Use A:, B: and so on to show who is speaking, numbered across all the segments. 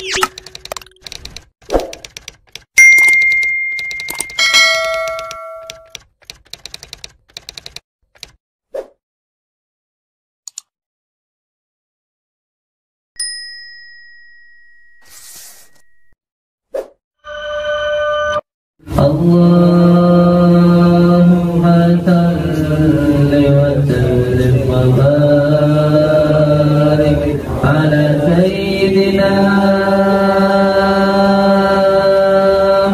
A: Allahumma salli wa sallim wa barik ala sayyidina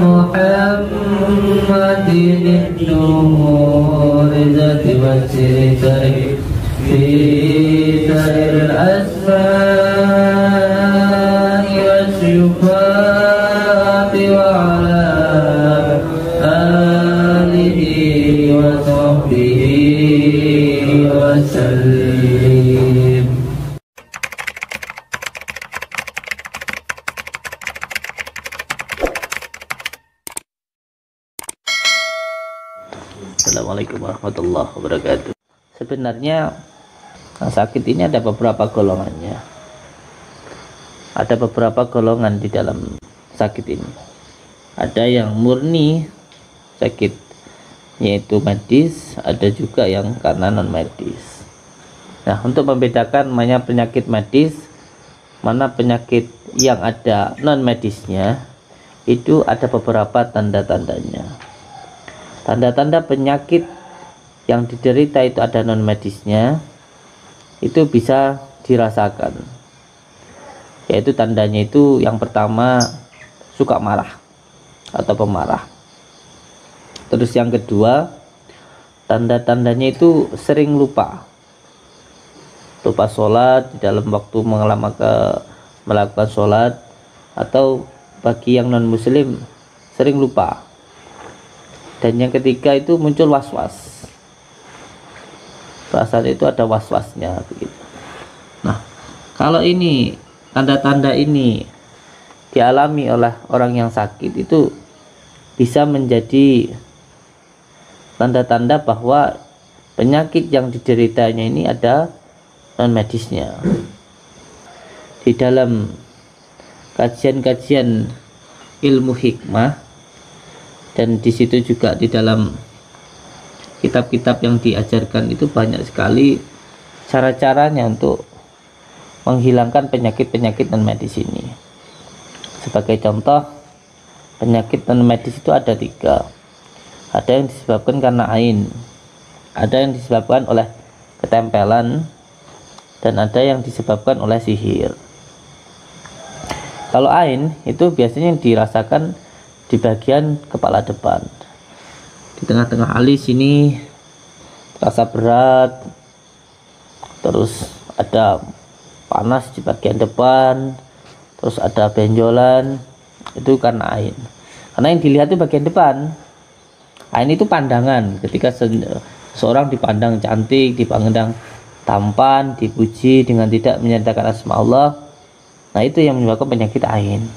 A: Muhammadin nur zati wa sirri fi sa'ir asma'i wa sifati wa Assalamualaikum warahmatullahi wabarakatuh. Sebenarnya sakit ini ada beberapa golongannya. Ada beberapa golongan di dalam sakit ini. Ada yang murni sakit, yaitu medis, ada juga yang karena non medis. Nah, untuk membedakan mana penyakit medis, mana penyakit yang ada non medisnya, itu ada beberapa tanda-tandanya. Tanda-tanda penyakit yang diderita itu ada non medisnya, itu bisa dirasakan. Yaitu tandanya itu yang pertama suka marah atau pemarah. Terus yang kedua, tanda-tandanya itu sering lupa sholat di dalam waktu melakukan sholat, atau bagi yang non muslim sering lupa. Dan yang ketiga itu muncul was-was, perasaan itu ada was-wasnya begitu. Nah, kalau ini tanda-tanda ini dialami oleh orang yang sakit, itu bisa menjadi tanda-tanda bahwa penyakit yang dideritanya ini ada non medisnya. Di dalam kajian-kajian ilmu hikmah, dan di situ juga di dalam kitab-kitab yang diajarkan itu banyak sekali cara-caranya untuk menghilangkan penyakit-penyakit non medis ini. Sebagai contoh, penyakit non medis itu ada 3. Ada yang disebabkan karena ain, ada yang disebabkan oleh ketempelan, dan ada yang disebabkan oleh sihir. Kalau ain itu biasanya yang dirasakan di bagian kepala depan, di tengah-tengah alis ini terasa berat, terus ada panas di bagian depan, terus ada benjolan, itu karena ain. Karena yang dilihat itu bagian depan. Ain itu pandangan, ketika seorang dipandang cantik, dipandang tampan, dipuji dengan tidak menyatakan asma Allah, nah itu yang menyebabkan penyakit ain.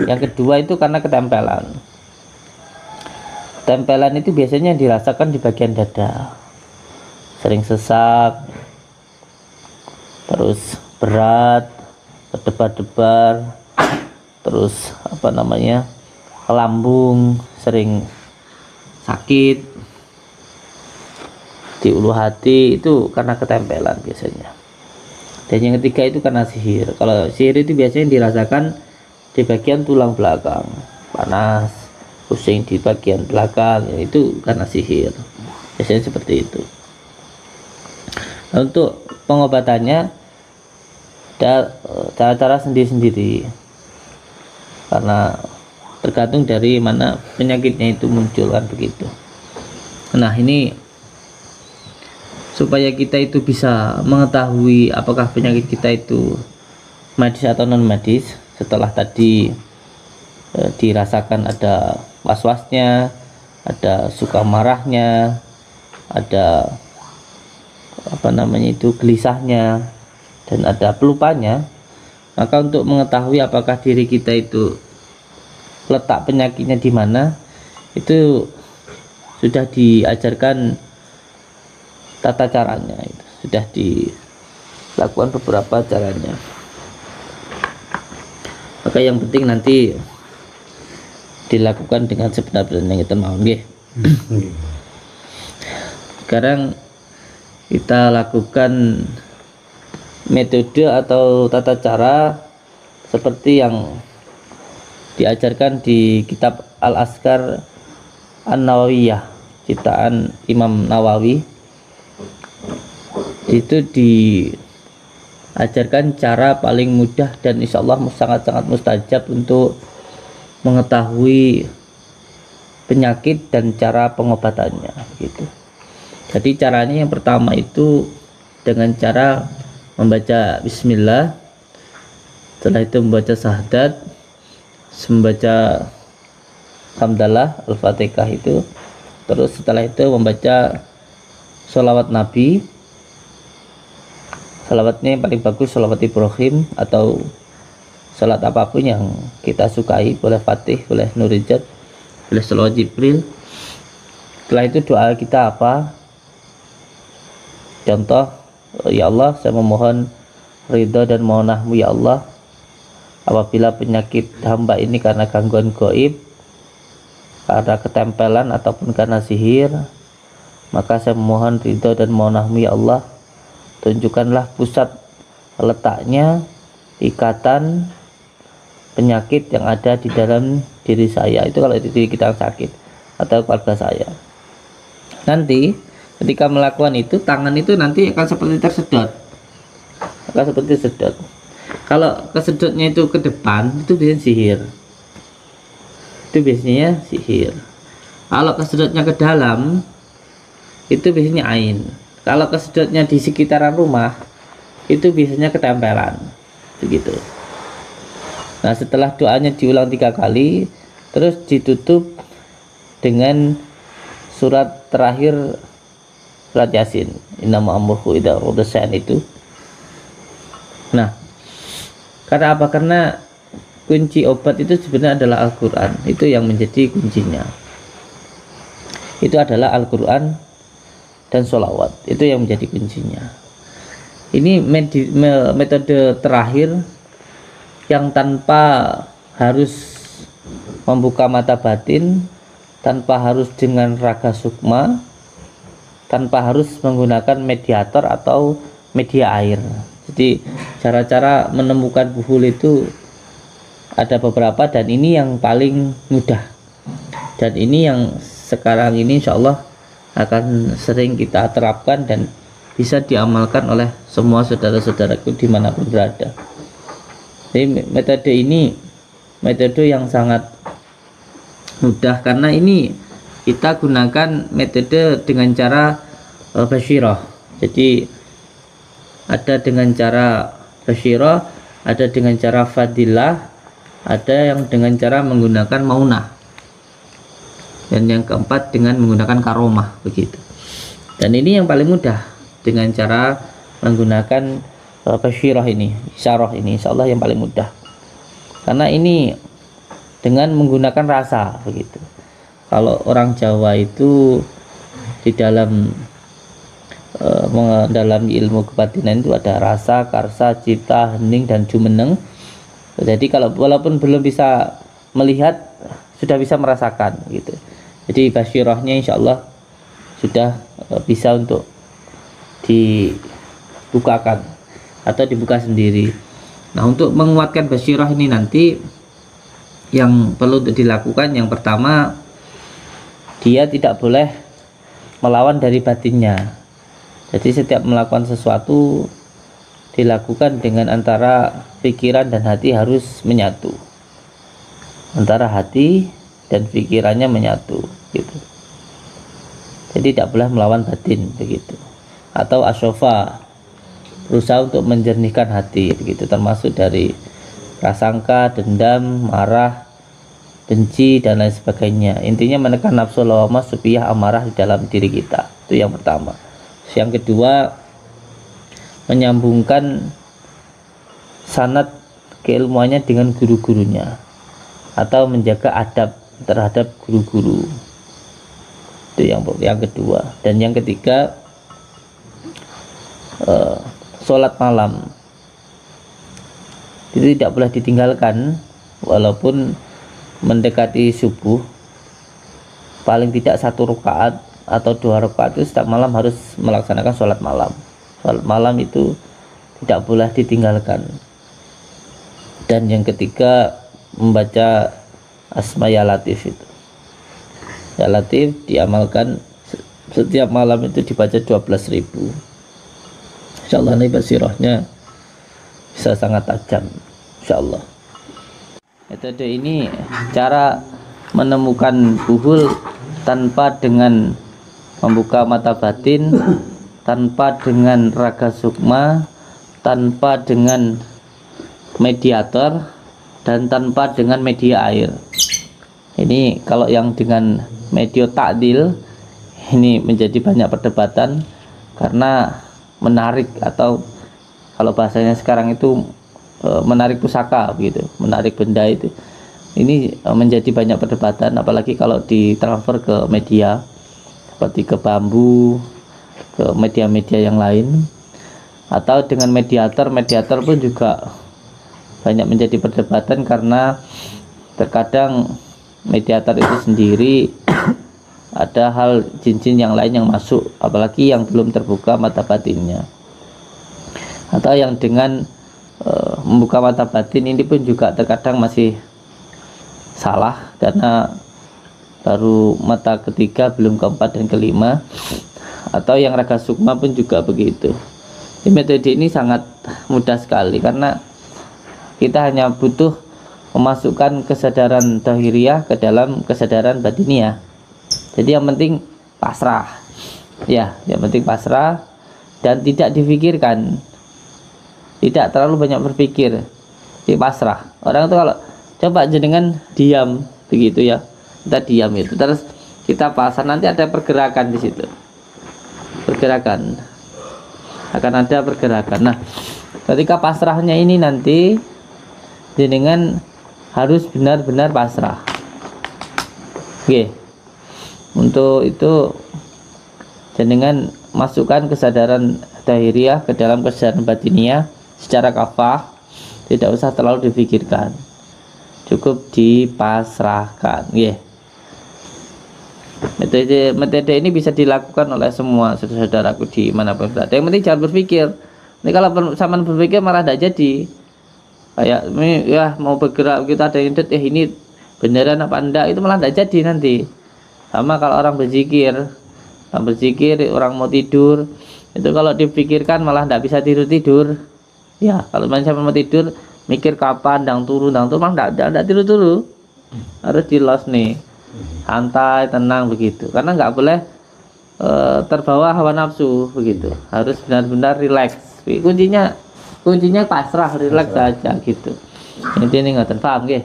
A: Yang kedua itu karena ketempelan. Ketempelan itu biasanya dirasakan di bagian dada, sering sesak, terus berat, berdebar-debar, terus lambung sering sakit, di ulu hati, itu karena ketempelan biasanya. Dan yang ketiga itu karena sihir. Kalau sihir itu biasanya dirasakan di bagian tulang belakang, panas, pusing di bagian belakang, itu karena sihir. Biasanya seperti itu. Nah, untuk pengobatannya ada cara-cara sendiri-sendiri, karena tergantung dari mana penyakitnya itu muncul, kan begitu. Nah, ini supaya kita itu bisa mengetahui apakah penyakit kita itu medis atau non medis. Setelah tadi dirasakan ada was-wasnya, ada suka marahnya, ada gelisahnya, dan ada pelupanya, maka untuk mengetahui apakah diri kita itu letak penyakitnya di mana, itu sudah diajarkan tata caranya, itu sudah dilakukan beberapa caranya. Maka yang penting nanti dilakukan dengan sebenar-benarnya. Kita mau nggih. Sekarang kita lakukan metode atau tata cara seperti yang diajarkan di kitab Al-Azkar An-Nawawiyah, ciptaan Imam Nawawi. Itu diajarkan cara paling mudah dan insya Allah sangat-sangat mustajab untuk mengetahui penyakit dan cara pengobatannya gitu. Jadi caranya yang pertama itu dengan cara membaca bismillah, setelah itu membaca syahadat, membaca hamdalah al-fatihah itu, terus setelah itu membaca sholawat nabi. Sholawatnya yang paling bagus sholawat Ibrahim atau sholat apapun yang kita sukai, boleh Fatih, boleh Nurijat, boleh sholawat Jibril. Setelah itu doa kita apa? Contoh, ya Allah, saya memohon ridho dan mohonahmu ya Allah, apabila penyakit hamba ini karena gangguan gaib, karena ketempelan ataupun karena sihir, maka saya memohon ridho dan mohonahmu ya Allah, tunjukkanlah pusat letaknya ikatan penyakit yang ada di dalam diri saya. Itu kalau diri kita sakit atau keluarga saya. Nanti ketika melakukan itu, tangan itu nanti akan seperti tersedot, akan seperti sedot. Kalau kesedotnya itu ke depan, itu biasanya sihir. Itu biasanya sihir. Kalau kesedotnya ke dalam, itu biasanya ain. Kalau kesedotnya di sekitaran rumah, itu biasanya ketempelan, begitu. Nah, setelah doanya diulang 3 kali, terus ditutup dengan surat terakhir, surat Yasin, innama amruhu idza arada syai'an itu. Nah, karena apa? Karena kunci obat itu sebenarnya adalah Al-Quran. Itu yang menjadi kuncinya. Itu adalah Al-Quran dan sholawat, itu yang menjadi kuncinya. Ini metode terakhir yang tanpa harus membuka mata batin, tanpa harus dengan raga sukma, tanpa harus menggunakan mediator atau media air. Jadi cara-cara menemukan buhul itu ada beberapa, dan ini yang paling mudah, dan ini yang sekarang ini insya Allah akan sering kita terapkan dan bisa diamalkan oleh semua saudara-saudaraku dimanapun berada. Jadi metode ini metode yang sangat mudah, karena ini kita gunakan metode dengan cara basyirah. Jadi ada dengan cara basyirah, ada dengan cara fadilah, ada yang dengan cara menggunakan maunah, dan yang keempat dengan menggunakan karomah, begitu. Dan ini yang paling mudah dengan cara menggunakan basyirah ini, isyarah ini, insyaallah yang paling mudah, karena ini dengan menggunakan rasa, begitu. Kalau orang Jawa itu di dalam mendalami ilmu kebatinan itu ada rasa, karsa, cipta, hening, dan jumeneng. Jadi kalau walaupun belum bisa melihat, sudah bisa merasakan, gitu. Jadi basyirahnya insya Allah sudah bisa untuk dibukakan atau dibuka sendiri. Nah, untuk menguatkan basyirah ini nanti yang perlu untuk dilakukan, yang pertama, dia tidak boleh melawan dari batinnya. Jadi setiap melakukan sesuatu dilakukan dengan antara pikiran dan hati harus menyatu, antara hati dan pikirannya menyatu, gitu. Jadi tidak boleh melawan batin, begitu. Atau asyofa, berusaha untuk menjernihkan hati, begitu, termasuk dari prasangka, dendam, marah, benci, dan lain sebagainya. Intinya menekan nafsu lawamah, supiyah, amarah di dalam diri kita. Itu yang pertama. Yang kedua, menyambungkan sanad keilmuannya dengan guru-gurunya, atau menjaga adab terhadap guru-guru. Itu yang kedua. Dan yang ketiga, sholat malam itu tidak boleh ditinggalkan walaupun mendekati subuh, paling tidak 1 rakaat atau 2 rakaat itu setiap malam harus melaksanakan sholat malam. Sholat malam itu tidak boleh ditinggalkan. Dan yang ketiga, membaca asma ya latif itu. Ya latif diamalkan setiap malam itu dibaca 12.000. Insyaallah ini basirahnya bisa sangat tajam, insyaallah. Metode ini cara menemukan buhul tanpa dengan membuka mata batin, tanpa dengan raga sukma, tanpa dengan mediator, dan tanpa dengan media air. Ini kalau yang dengan media takdil ini menjadi banyak perdebatan karena menarik, atau kalau bahasanya sekarang itu menarik pusaka begitu, menarik benda itu. Ini menjadi banyak perdebatan, apalagi kalau ditransfer ke media seperti ke bambu, ke media-media yang lain, atau dengan mediator pun juga banyak menjadi perdebatan karena terkadang mediator itu sendiri ada hal jin-jin yang lain yang masuk, apalagi yang belum terbuka mata batinnya. Atau yang dengan membuka mata batin ini pun juga terkadang masih salah karena baru mata ketiga, belum keempat dan kelima. Atau yang raga sukma pun juga begitu. Metode ini sangat mudah sekali karena kita hanya butuh memasukkan kesadaran zahiriyah ke dalam kesadaran batiniyah. Jadi yang penting pasrah, ya, yang penting pasrah dan tidak difikirkan, tidak terlalu banyak berpikir, di pasrah. Orang itu kalau coba jenengan diam begitu ya, kita diam itu, terus kita pasrah, nanti ada pergerakan di situ, pergerakan, akan ada pergerakan. Nah, ketika pasrahnya ini nanti jenengan harus benar-benar pasrah. Oke, untuk itu jenengan masukkan kesadaran zahiriyah ke dalam kesadaran batiniyah secara kafah, tidak usah terlalu difikirkan, cukup dipasrahkan. Metode ini bisa dilakukan oleh semua saudara-saudaraku di manapun berada. Yang penting jangan berpikir. Ini kalau sama berpikir malah tidak jadi. Kayak ini ya mau bergerak kita ada yang ini beneran apa enggak, itu malah tidak jadi nanti. Sama kalau orang berzikir, orang mau tidur, itu kalau dipikirkan malah tidak bisa tidur. Ya, kalau manusia mau tidur mikir kapan dang turu malah tidak tidur, harus di los nih, santai tenang begitu, karena nggak boleh terbawa hawa nafsu begitu, harus benar-benar rileks. Kuncinya pasrah, rileks saja gitu. Ini nggak paham nggih?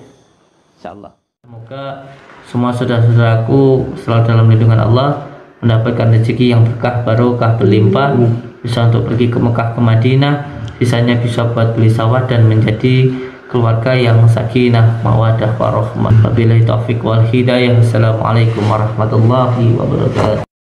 A: Insyaallah. Semoga semua saudara-saudaraku selalu dalam lindungan Allah, mendapatkan rezeki yang berkah, barokah, berlimpah, bisa untuk pergi ke Mekah, ke Madinah, sisanya bisa buat beli sawah dan menjadi keluarga yang sakinah, mawadah, warahmah. Wabillahi taufiq wal hidayah. Assalamualaikum warahmatullahi wabarakatuh.